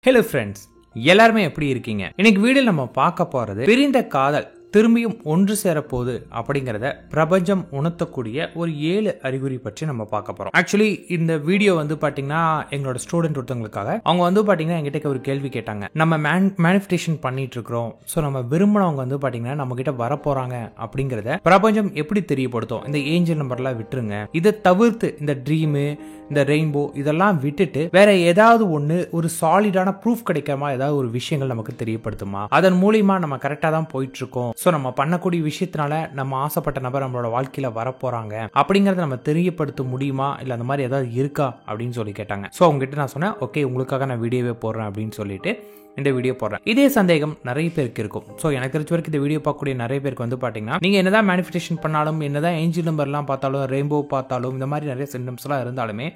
Hello friends, எல்லாருமே எப்படி இருக்கீங்க? இன்னைக்கு வீடியோல நம்ம பார்க்க போறது பிரிந்த காதல் திரும்பியும் ஒன்று சேரப்போகுது அப்படிங்கறத பிரபஞ்சம் உணர்த்தக்கூடிய ஒரு 7 அறிகுறி பற்றி நம்ம பார்க்க போறோம். ஆக்சுவலி இந்த வீடியோ வந்து பாத்தீங்கன்னா எங்களோட ஸ்டூடெண்ட் ஒருத்தவங்களுக்காக அவங்க வந்து பாத்தீங்கன்னா எங்கிட்ட ஒரு கேள்வி கேட்டாங்க. நம்ம மேனிஃபெஸ்டேஷன் பண்ணிட்டு இருக்கிறோம், ஸோ நம்ம விரும்பினவங்க வந்து பாத்தீங்கன்னா நம்ம கிட்ட வரப்போறாங்க அப்படிங்கறத பிரபஞ்சம் எப்படி தெரியப்படுத்தும்? இந்த ஏஞ்சல் நம்பர்லாம் விட்டுருங்க, இதை தவிர்த்து இந்த ட்ரீமு, இந்த ரெயின்போ இதெல்லாம் விட்டுட்டு வேற ஏதாவது ஒன்று ஒரு சாலிடான ப்ரூஃப் கிடைக்காம ஏதாவது ஒரு விஷயங்கள் நமக்கு தெரியப்படுத்துமா? அதன் மூலியமா நம்ம கரெக்டாக தான் போயிட்டு இருக்கோம், ஸோ நம்ம பண்ணக்கூடிய விஷயத்தினால நம்ம ஆசைப்பட்ட நபர் நம்மளோட வாழ்க்கையில வரப்போறாங்க அப்படிங்கறத நம்ம தெரியப்படுத்த முடியுமா, இல்லை அந்த மாதிரி ஏதாவது இருக்கா அப்படின்னு சொல்லி கேட்டாங்க. ஸோ அவங்ககிட்ட நான் சொன்னேன், ஓகே உங்களுக்காக நான் வீடியோவே போடுறேன் அப்படின்னு சொல்லிட்டு இந்த வீடியோ போடுறேன். இதே சந்தேகம் நிறைய பேருக்கு இருக்கும். ஸோ எனக்கு தெரிஞ்ச வரைக்கும் இந்த வீடியோ பார்க்கக்கூடிய நிறைய பேருக்கு வந்து பார்த்தீங்கன்னா நீங்க என்னதான் மேனிஃபெஸ்டேஷன் பண்ணாலும், என்னதான் ஏஞ்சல் நம்பர்லாம் பார்த்தாலும், ரெயின்போ பார்த்தாலும், இந்த மாதிரி நிறைய சிம்டம்ஸ்லாம் இருந்தாலுமே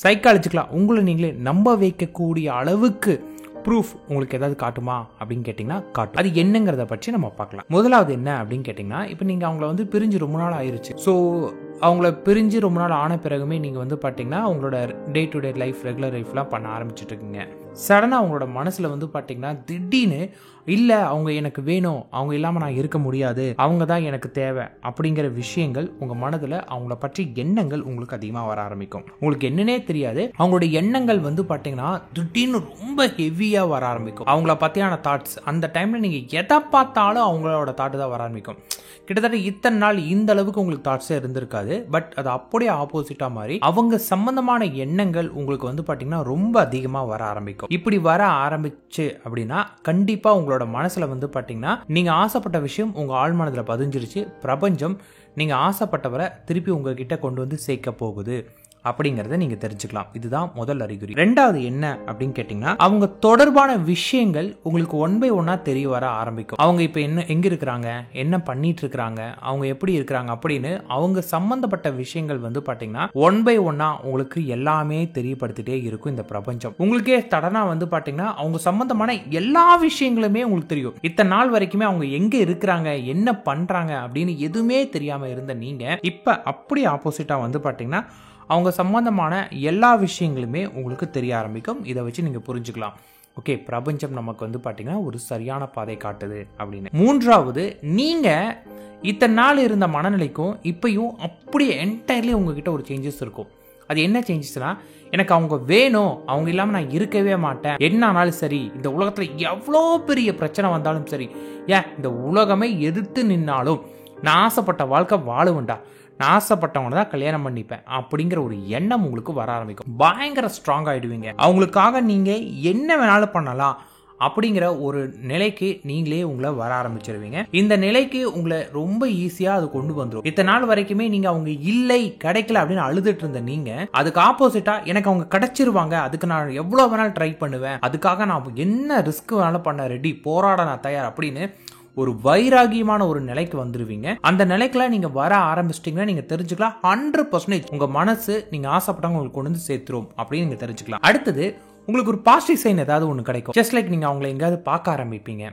சைக்காலஜிக்கலாக உங்களை நீங்களே நம்ப வைக்கக்கூடிய அளவுக்கு ப்ரூஃப் உங்களுக்கு ஏதாவது காட்டுமா அப்படின்னு கேட்டிங்கன்னா காட்டும். அது என்னங்கிறத பற்றி நம்ம பார்க்கலாம். முதலாவது என்ன அப்படின்னு கேட்டிங்கன்னா, இப்போ நீங்கள் அவங்கள வந்து பிரிஞ்சு ரொம்ப நாள் ஆயிடுச்சு. ஸோ அவங்கள பிரிஞ்சு ரொம்ப நாள் ஆன பிறகுமே நீங்கள் வந்து பார்த்தீங்கன்னா அவங்களோட day to day life, regular லைஃப்லாம் பண்ண ஆரம்பிச்சுட்டு இருக்கீங்க. சடனாக அவங்களோட மனசில் வந்து பார்த்தீங்கன்னா திடீர்னு இல்லை அவங்க எனக்கு வேணும், அவங்க இல்லாமல் நான் இருக்க முடியாது, அவங்க தான் எனக்கு தேவை அப்படிங்கிற விஷயங்கள் உங்கள் மனதில் அவங்கள பற்றி எண்ணங்கள் உங்களுக்கு அதிகமாக வர ஆரம்பிக்கும். உங்களுக்கு என்னன்னே தெரியாது, அவங்களுடைய எண்ணங்கள் வந்து பார்த்தீங்கன்னா திடீர்னு ரொம்ப ஹெவியாக வர ஆரம்பிக்கும். அவங்கள பற்றியான தாட்ஸ் அந்த டைமில் நீங்கள் எதை பார்த்தாலும் அவங்களோட தாட்டு தான் வர ஆரம்பிக்கும். கிட்டத்தட்ட இத்தனை நாள் இந்த அளவுக்கு உங்களுக்கு தாட்ஸே இருந்திருக்காது, பட் அது அப்படியே ஆப்போசிட்டா மாதிரி அவங்க சம்பந்தமான எண்ணங்கள் உங்களுக்கு வந்து பாத்தீங்கன்னா ரொம்ப அதிகமா வர ஆரம்பிக்கும். இப்படி வர ஆரம்பிச்சு அப்படின்னா கண்டிப்பா உங்களோட மனசுல வந்து பாத்தீங்கன்னா நீங்க ஆசைப்பட்ட விஷயம் உங்க ஆழ்மனதுல பதிஞ்சிருச்சு. பிரபஞ்சம் நீங்க ஆசைப்பட்டவரை திருப்பி உங்ககிட்ட கொண்டு வந்து சேர்க்க போகுது அப்படிங்கறத நீங்க தெரிஞ்சுக்கலாம். இதுதான் முதல் அறிகுறி. ரெண்டாவது என்ன அப்படின்னு கேட்டீங்கன்னா, அவங்க தொடர்பான விஷயங்கள் உங்களுக்கு ஒன் பை ஒன்னா தெரிய வர ஆரம்பிக்கும். அவங்க இப்ப என்ன எங்க இருக்கிறாங்க, என்ன பண்ணிட்டு இருக்காங்க, அவங்க எப்படி இருக்கிறாங்க அப்படின்னு அவங்க சம்பந்தப்பட்ட விஷயங்கள் வந்து பாத்தீங்கன்னா ஒன் பை ஒன்னா உங்களுக்கு எல்லாமே தெரியப்படுத்திட்டே இருக்கும் இந்த பிரபஞ்சம். உங்களுக்கே தடனா வந்து பாத்தீங்கன்னா அவங்க சம்பந்தமான எல்லா விஷயங்களுமே உங்களுக்கு தெரியும். இத்தனை நாள் வரைக்குமே அவங்க எங்க இருக்கிறாங்க, என்ன பண்றாங்க அப்படின்னு எதுவுமே தெரியாம இருந்த நீங்க இப்ப அப்படி ஆப்போசிட்டா வந்து பாத்தீங்கன்னா அவங்க சம்பந்தமான எல்லா விஷயங்களுமே உங்களுக்கு தெரிய ஆரம்பிக்கும். இதை வச்சு நீங்க புரிஞ்சுக்கலாம், ஓகே பிரபஞ்சம் நமக்கு வந்து பாத்தீங்கன்னா ஒரு சரியான பாதை காட்டுது அப்படின்னு. மூன்றாவது, நீங்க இத்தனை நாள் இருந்த மனநிலைக்கும் இப்பயும் அப்படியே என்டையர்லி உங்ககிட்ட ஒரு சேஞ்சஸ் இருக்கும். அது என்ன சேஞ்சஸ்னா, எனக்கு அவங்க வேணும், அவங்க இல்லாமல் நான் இருக்கவே மாட்டேன், என்ன ஆனாலும் சரி, இந்த உலகத்தில் எவ்வளோ பெரிய பிரச்சனை வந்தாலும் சரி, ஏன் இந்த உலகமே எதிர்த்து நின்னாலும் நான் ஆசைப்பட்ட வாழ்க்கை வாழுவேண்டா, நான் ஆசைப்பட்டவங்க தான் கல்யாணம் பண்ணிப்பேன் அப்படிங்கிற ஒரு எண்ணம் உங்களுக்கு வர ஆரம்பிக்கும். பயங்கர ஸ்ட்ராங் ஆயிடுவீங்க. அவங்களுக்காக நீங்க என்ன வேணாலும் பண்ணலாம் அப்படிங்கிற ஒரு நிலைக்கு நீங்களே உங்களை வர ஆரம்பிச்சிருவீங்க. இந்த நிலைக்கு உங்களை ரொம்ப ஈஸியா அது கொண்டு வந்துடும். இத்தனை நாள் வரைக்குமே நீங்க அவங்க இல்லை, கிடைக்கல அப்படின்னு அழுதுட்டு இருந்த நீங்க அதுக்கு ஆப்போசிட்டா எனக்கு அவங்க கிடைச்சிருவாங்க, அதுக்கு நான் எவ்வளவு வேணாலும் ட்ரை பண்ணுவேன், அதுக்காக நான் என்ன ரிஸ்க் வேணாலும் பண்ண ரெடி, போராட நான் தயார் அப்படின்னு ஒரு வைராகியமான ஒரு நிலைக்கு வந்துருவீங்க. அந்த நிலைக்குள்ள நீங்க வர ஆரம்பிச்சிட்டீங்கன்னா நீங்க தெரிஞ்சுக்கலாம் 100% உங்க மனசு நீங்க ஆசைப்பட்டவங்க உங்களுக்கு கொண்டு வந்து சேர்த்துரும் அப்படின்னு நீங்க தெரிஞ்சுக்கலாம். அடுத்தது, உங்களுக்கு ஒரு பாசிட்டிவ் சைன் ஏதாவது ஒன்று கிடைக்கும். ஜஸ்ட் லைக் நீங்க அவங்களை எங்கேயாவது பார்க்க ஆரம்பிப்பீங்க,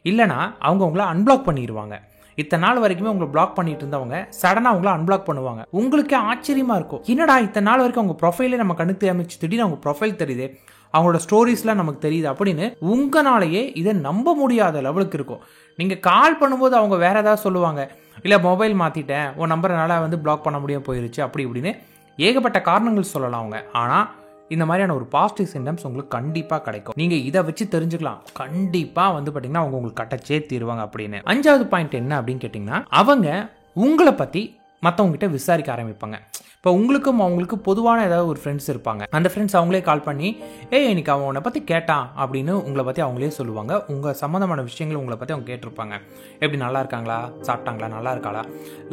இல்லைனா அவங்க உங்களை அன்பிளாக் பண்ணிடுவாங்க. இத்தனை நாள் வரைக்குமே உங்களை பிளாக் பண்ணிட்டு இருந்தவங்க சடனா உங்களை அன்பிளாக் பண்ணுவாங்க. உங்களுக்கே ஆச்சரியமா இருக்கும், என்னடா இத்தனை நாள் வரைக்கும் அவங்க ப்ரொஃபைலே நம்ம கண்ணுக்கு தெரியாமச்சு திடீர்னு அவங்க ப்ரொஃபைல் தெரியுது, அவங்களோட ஸ்டோரிஸ்லாம் நமக்கு தெரியுது அப்படின்னு உங்களாலேயே இதை நம்ப முடியாத லெவலுக்கு இருக்கும். நீங்க கால் பண்ணும்போது அவங்க வேற ஏதாவது சொல்லுவாங்க, இல்ல மொபைல் மாத்திட்டேன், உன் நம்பர்னால வந்து பிளாக் பண்ண முடியாம போயிருச்சு அப்படி இப்படின்னு ஏகப்பட்ட காரணங்கள் சொல்லலாம் அவங்க. ஆனா இந்த மாதிரியான ஒரு பாசிட்டிவ் சிம்டம்ஸ் உங்களுக்கு கண்டிப்பா கிடைக்கும். நீங்க இதை வச்சு தெரிஞ்சுக்கலாம், கண்டிப்பா வந்து பாத்தீங்கன்னா அவங்க உங்களுக்கு கட்டச்சே தீருவாங்க அப்படின்னு. அஞ்சாவது பாயிண்ட் என்ன அப்படின்னு கேட்டீங்கன்னா, அவங்க உங்களை பத்தி மற்றவங்க கிட்ட விசாரிக்க ஆரம்பிப்பாங்க. இப்போ உங்களுக்கும் அவங்களுக்கு பொதுவான ஏதாவது ஒரு ஃப்ரெண்ட்ஸ் இருப்பாங்க. அந்த ஃப்ரெண்ட்ஸ் அவங்களே கால் பண்ணி இன்னைக்கு அவன் உன்னை பற்றி கேட்டான் அப்படின்னு உங்களை பற்றி அவங்களே சொல்லுவாங்க. உங்கள் சம்மந்தமான விஷயங்கள் உங்களை பற்றி அவங்க கேட்டிருப்பாங்க. எப்படி நல்லா இருக்காங்களா, சாப்பிட்டாங்களா, நல்லா இருக்காளா,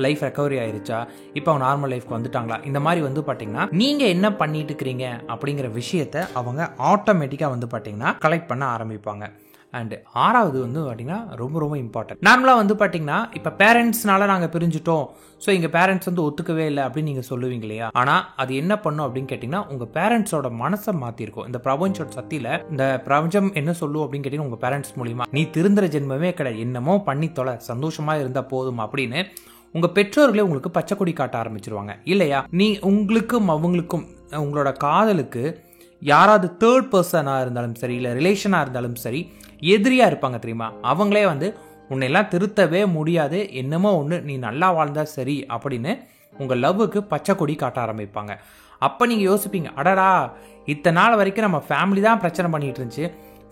லைஃப் ரெக்கவரி ஆயிருச்சா, இப்போ அவங்க நார்மல் லைஃப்க்கு வந்துட்டாங்களா, இந்த மாதிரி வந்து பார்த்தீங்கன்னா நீங்கள் என்ன பண்ணிட்டு இருக்கிறீங்க அப்படிங்கிற விஷயத்த அவங்க ஆட்டோமேட்டிக்காக வந்து பார்த்தீங்கன்னா கலெக்ட் பண்ண ஆரம்பிப்பாங்க. அண்ட் ஆறாவது வந்து பார்த்தீங்கன்னா ரொம்ப ரொம்ப இம்பார்ட்டன்ட். நார்மலாக வந்து பார்த்தீங்கன்னா இப்போ பேரண்ட்ஸ்னால நாங்கள் பிரிஞ்சுட்டோம், ஸோ எங்கள் பேரண்ட்ஸ் வந்து ஒத்துக்கவே இல்லை அப்படின்னு நீங்கள் சொல்லுவீங்க இல்லையா? ஆனால் அது என்ன பண்ணும் அப்படின்னு கேட்டிங்கன்னா உங்கள் பேரண்ட்ஸோட மனசை மாற்றிருக்கும். இந்த பிரபஞ்சோட சக்தியில் இந்த பிரபஞ்சம் என்ன சொல்லும் அப்படின்னு கேட்டிங்கன்னா, உங்கள் பேரண்ட்ஸ் மூலியமா நீ திருந்துற ஜென்மமே கிடையாது, என்னமோ பண்ணி தொலை, சந்தோஷமாக இருந்தால் போதும் அப்படின்னு உங்கள் பெற்றோர்களே உங்களுக்கு பச்சை கொடி காட்ட ஆரம்பிச்சிருவாங்க இல்லையா? நீ உங்களுக்கும் அவங்களுக்கும் உங்களோட காதலுக்கு யாராவது தேர்ட் பர்சனாக இருந்தாலும் சரி, இல்லை ரிலேஷனாக இருந்தாலும் சரி, எதிரியாக இருப்பாங்க தெரியுமா, அவங்களே வந்து உன்னையெல்லாம் திருத்தவே முடியாது, என்னமோ ஒன்று நீ நல்லா வாழ்ந்தா சரி அப்படின்னு உங்கள் லவ்வுக்கு பச்சை கொடி காட்ட ஆரம்பிப்பாங்க. அப்போ நீங்கள் யோசிப்பீங்க, அடடா இத்தனை நாள் வரைக்கும் நம்ம ஃபேமிலி தான் பிரச்சனை பண்ணிகிட்டு இருந்துச்சு,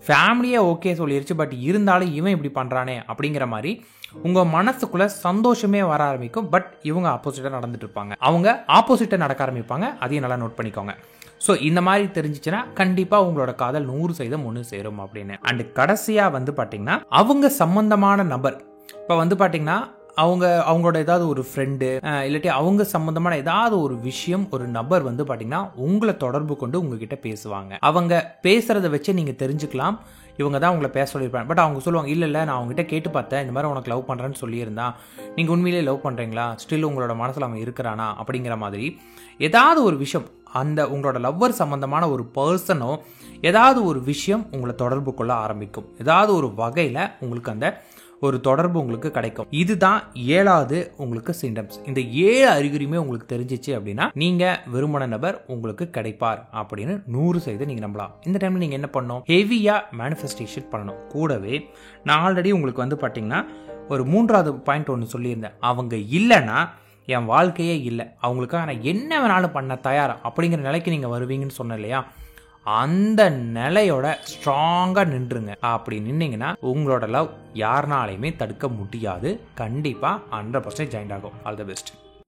ஃபேமிலியே ஓகே சொல்லிருச்சு, பட் இருந்தாலும் இவன் இப்படி பண்ணுறானே அப்படிங்கிற மாதிரி உங்கள் மனசுக்குள்ளே சந்தோஷமே வர ஆரம்பிக்கும். பட் இவங்க ஆப்போசிட்டாக நடந்துட்டு இருப்பாங்க, அவங்க ஆப்போசிட்டாக நடக்க ஆரம்பிப்பாங்க. அதையும் நல்லா நோட் பண்ணிக்கோங்க. ஸோ இந்த மாதிரி தெரிஞ்சிச்சுன்னா கண்டிப்பாக உங்களோட காதல் 100% ஒன்று சேரும் அப்படின்னு. அண்ட் கடைசியாக வந்து பார்த்தீங்கன்னா அவங்க சம்பந்தமான நபர், இப்போ வந்து பார்த்தீங்கன்னா அவங்களோட ஏதாவது ஒரு ஃப்ரெண்டு இல்லாட்டி அவங்க சம்பந்தமான ஏதாவது ஒரு விஷயம், ஒரு நபர் வந்து பார்த்தீங்கன்னா உங்களை தொடர்பு கொண்டு உங்ககிட்ட பேசுவாங்க. அவங்க பேசுறதை வச்சு நீங்கள் தெரிஞ்சுக்கலாம் இவங்க தான் உங்களை பேச சொல்லியிருப்பாங்க. பட் அவங்க சொல்லுவாங்க, இல்லை நான் அவங்ககிட்ட கேட்டு பார்த்தேன், இந்த மாதிரி உனக்கு லவ் பண்ணுறேன்னு சொல்லியிருந்தான், நீங்கள் உண்மையிலே லவ் பண்ணுறீங்களா, ஸ்டில் உங்களோட மனசில் அவன் இருக்கிறானா அப்படிங்கிற மாதிரி ஏதாவது ஒரு விஷயம், அந்த உங்களோட லவ்வர் சம்பந்தமான ஒரு பர்சனோ ஏதாவது ஒரு விஷயம் உங்களை தொடர்பு கொள்ள ஆரம்பிக்கும். ஏதாவது ஒரு வகையில் உங்களுக்கு அந்த ஒரு தொடர்பு உங்களுக்கு கிடைக்கும். இதுதான் 7வது உங்களுக்கு சிம்டம்ஸ். இந்த 7 அறிகுறியுமே உங்களுக்கு தெரிஞ்சிச்சு அப்படின்னா நீங்க விரும்பின நபர் உங்களுக்கு கிடைப்பார் அப்படின்னு 100% நீங்க நம்பலாம். இந்த டைம்ல நீங்க என்ன பண்ணணும், ஹெவியா மேனிஃபெஸ்டேஷன் பண்ணணும். கூடவே நான் ஆல்ரெடி உங்களுக்கு வந்து பாத்தீங்கன்னா ஒரு 3வது பாயிண்ட் ஒன்று சொல்லியிருந்தேன், அவங்க இல்லைன்னா என் வாழ்க்கையே இல்லை, அவங்களுக்காக நான் என்ன வேணாலும் பண்ண தயார் அப்படிங்கிற நிலைக்கு நீங்க வருவீங்கன்னு சொன்னேன் இல்லையா, அந்த நிலையோட ஸ்ட்ராங்காக நின்றுங்க. அப்படி நின்னீங்கன்னா உங்களோட லவ் யாருனாலையுமே தடுக்க முடியாது. கண்டிப்பாக 100% ஜாயின் ஆகும். All the best.